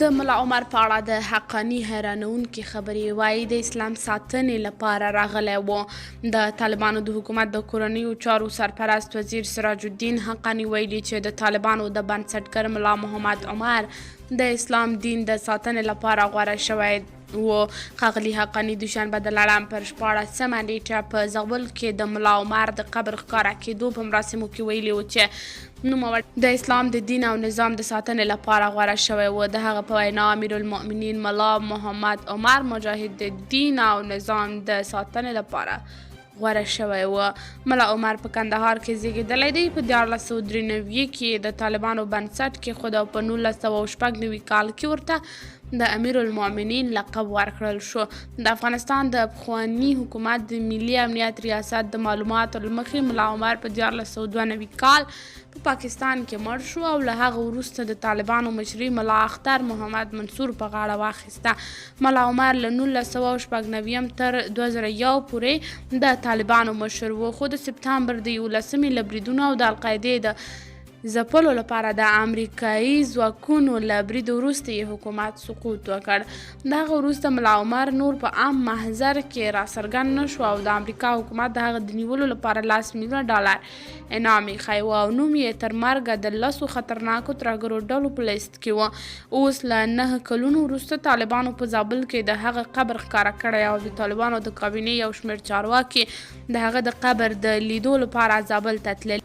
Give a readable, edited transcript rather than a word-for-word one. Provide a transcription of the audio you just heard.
د ملا عمر په اړه د حقاني حیرانوونکې خبرې وایي د اسلام ساتنې لپاره راغلی و. د طالبانو د حکومت د کورنیو چارو سرپرست وزیر سراج الدین حقاني ویلي چې د طالبانو د بنسټګر ملا محمد عمر د اسلام دین د ساتنې لپاره غوره شوی و. ښاغلي حقاني دوشنبه د لړم پر 14مه نیټه په زابل کې د ملا عمر د قبر ښکاره کېدو په مراسمو کې ویلي و چې نوموړی د اسلام د دین او نظام د ساتنې لپاره غوره شوی و. د هغه په وینا امیرالمؤمنین ملا محمد عمر مجاهد د دین او نظام د ساتنې لپاره غوره شوی و. ملا عمر په کندهار کې زیږېدلی دی. په 1493 کې د طالبانو بنسټ کېښود او په 1996 کال کې ورته د امیرالمؤمنین لقب ورکړل شو. د افغانستان د پخواني حکومت د ملي امنیت ریاست د معلوماتو له مخې ملا عمر په 1492 کال په پاکستان کې مړ شو او له هغه وروسته د طالبانو مشري ملا اختر محمد منصور په غاړه واخیسته. ملا عمر له 1996 تر 2001 پورې د طالبانو مشر و، خو د سپتامبر د 11 له بریدونو او د القاعدې د ځپلو لپاره د امریکایي ځواکونو له برید وروسته یې حکومت سقوط وکړ. د هغه وروسته ملا عمر نور په عام محضر کې راڅرګند نه شو او د امریکا حکومت د هغه د نیولو لپاره $10 میلیونه انعام ایښی و او نوم یې تر مرګه د 10 خطرناکو ترهګرو ډلو په لیست کې و. اوس له 9 کلونو وروسته طالبانو په زابل کې د هغه قبر ښکاره کړی او د طالبانو د کابینې یو شمېر چارواکي د هغه د قبر د لیدو لپاره زابل ته تللي